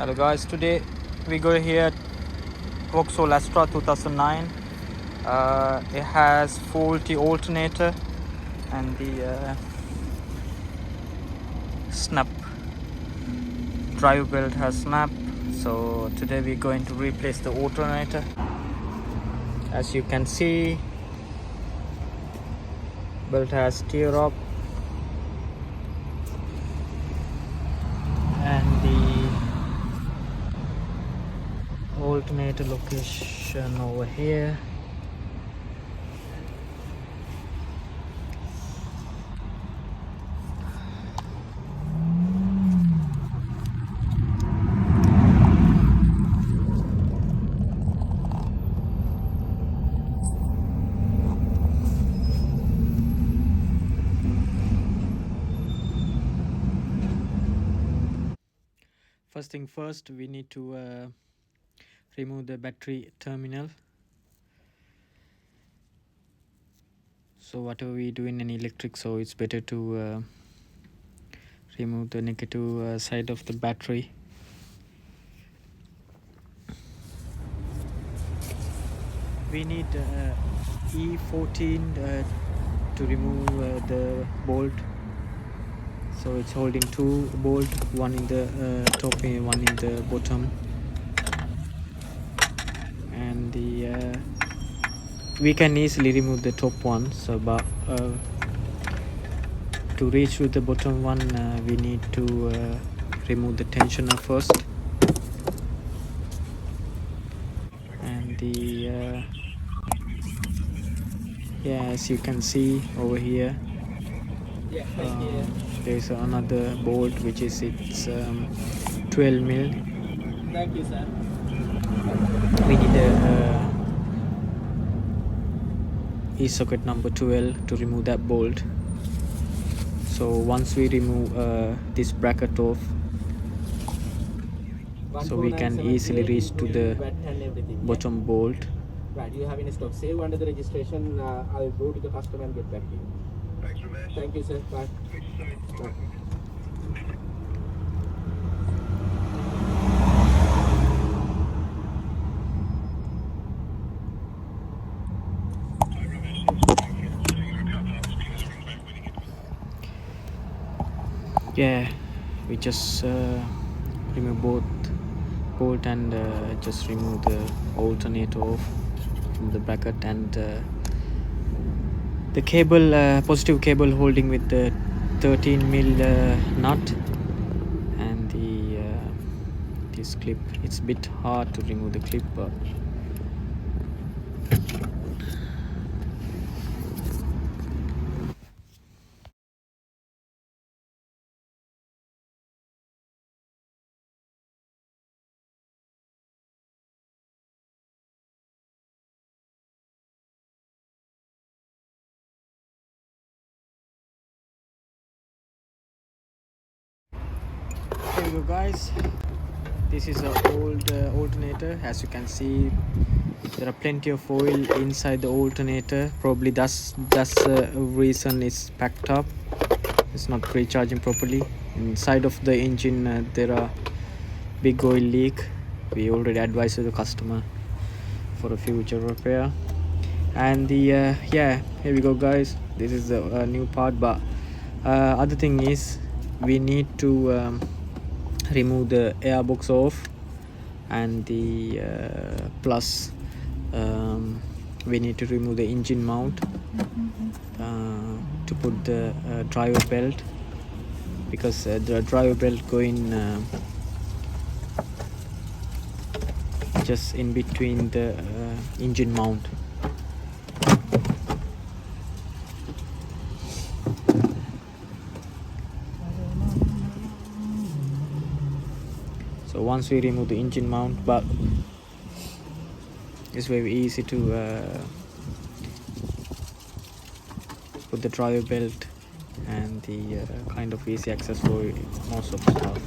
Hello guys, today we go here at Vauxhall Astra 2009. It has faulty alternator and the snap drive belt has snapped. So today we're going to replace the alternator. As you can see, belt has tear up and the alternator location over here. First thing first, we need to remove the battery terminal. So whatever we do in an electric, so it's better to remove the negative side of the battery. We need E14 to remove the bolt. So it's holding two bolts, one in the top and one in the bottom. And the we can easily remove the top one. So, but to reach to the bottom one, we need to remove the tensioner first. And the yeah, as you can see over here, there's another bolt which is 12 mil. Thank you, sir. We need a e-socket number 12 to remove that bolt. So once we remove this bracket off, so we can easily reach to the bottom bolt. Right, you have in stock. Save under the registration. I'll go to the customer and get back to you. Thank you, sir. Bye. Bye. Yeah, we just remove both bolt and just remove the alternator off from the bracket, and the cable, positive cable holding with the 13 mil nut, and the this clip. It's a bit hard to remove the clip, but there you go guys. This is an old alternator. As you can see, there are plenty of oil inside the alternator. Probably that's the reason it's packed up. It's not recharging properly. Inside of the engine there are big oil leak. We already advised the customer for a future repair. And the yeah, here we go guys. This is a new part, but other thing is we need to remove the airbox off, and the plus we need to remove the engine mount to put the driver belt, because the driver belt going just in between the engine mount. So once we remove the engine mount, but it's very easy to put the driver belt, and the kind of easy access for most of the stuff.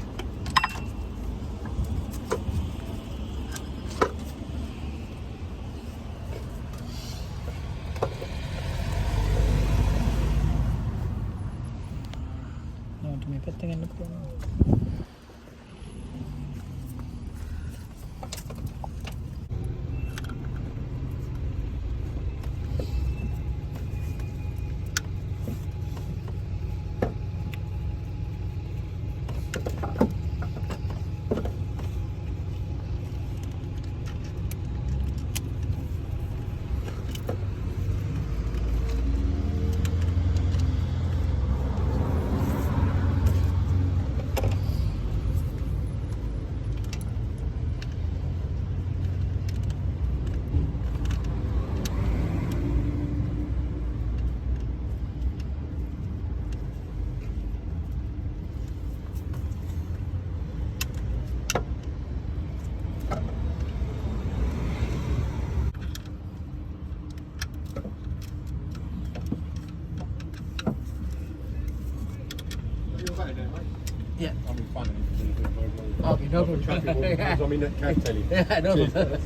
Yeah. Having fun and you can do it. Okay, no problem. I mean, that can tell you. Yeah, no Cheers. problem.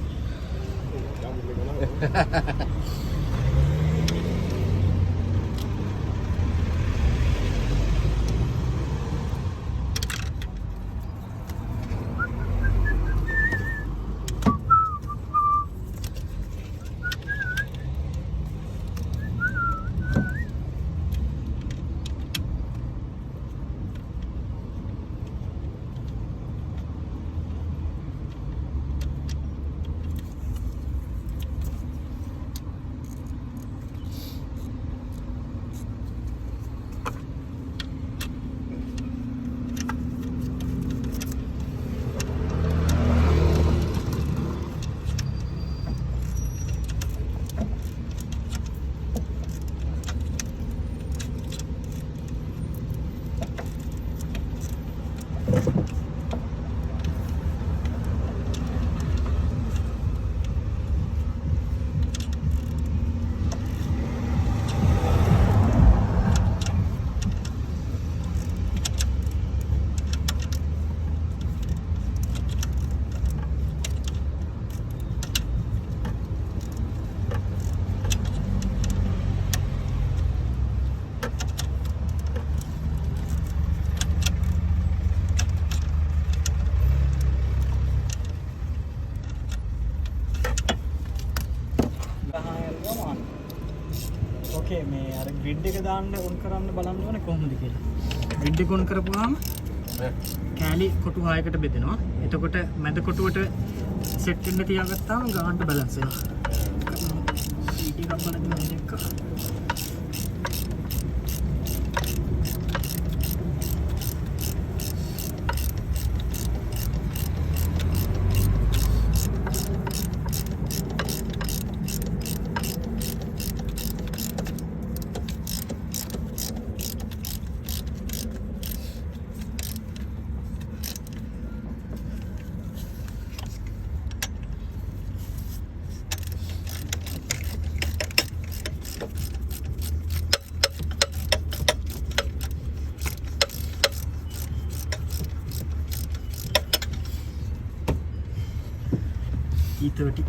Okay, මේ අර grid එක දාන්න on කරන්න බලන්න ඕනේ කොහොමද කියලා. grid එක on කරපුවාම කෑලි කොටු 6කට බෙදෙනවා. එතකොට මැද කොටුවට set වෙන්න තියාගත්තාම ගානට balance වෙනවා. ඊට එකක් බලන්න මේක. E30.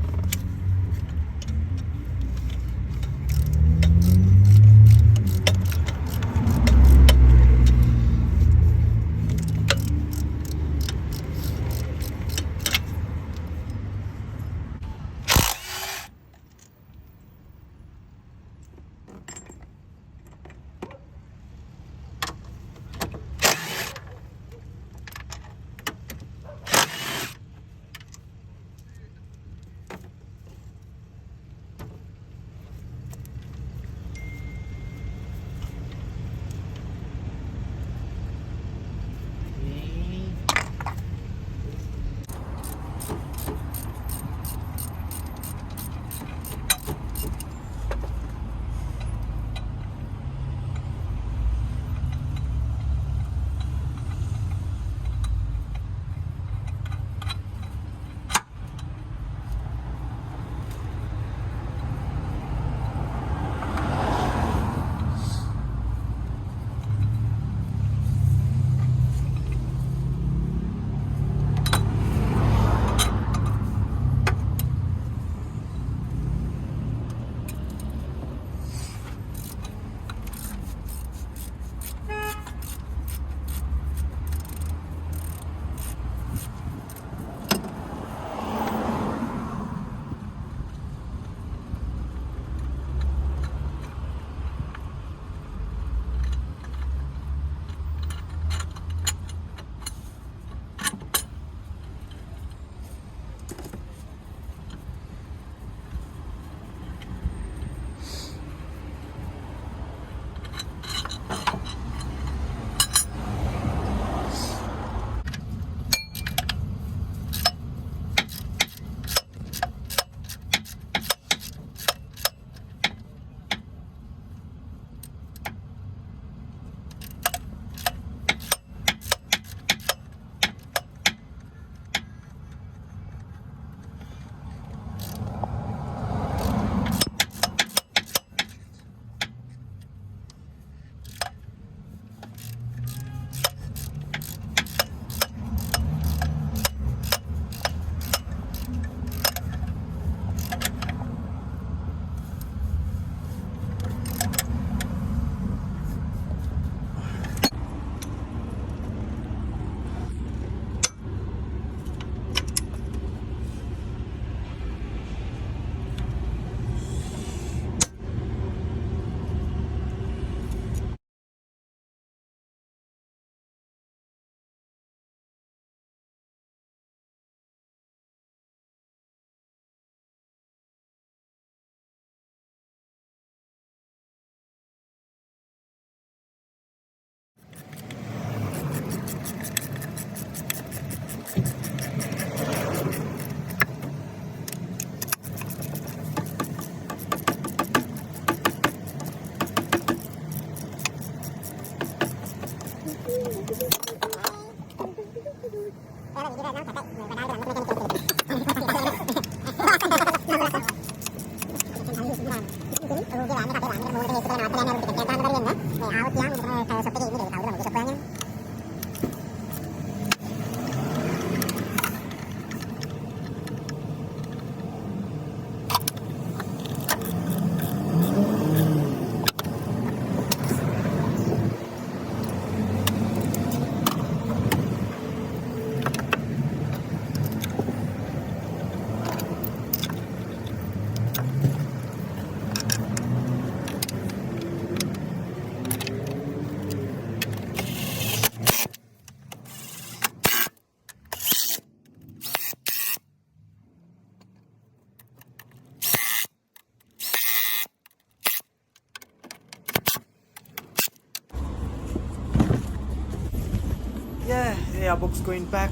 yeah, airbox going back,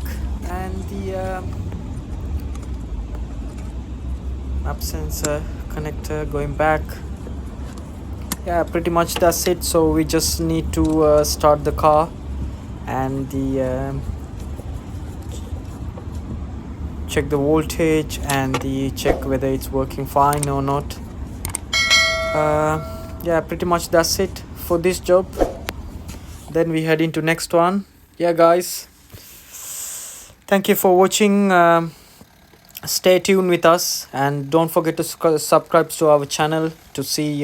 and the map sensor connector going back. Yeah, pretty much that's it. So we just need to start the car, and the check the voltage, and the check whether it's working fine or not. Yeah, pretty much that's it for this job. Then we head into next one. Yeah guys, thank you for watching. Stay tuned with us, and don't forget to subscribe to our channel to see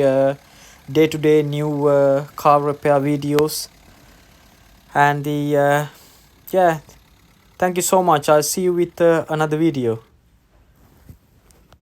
day-to-day new car repair videos. And the yeah, thank you so much. I'll see you with another video.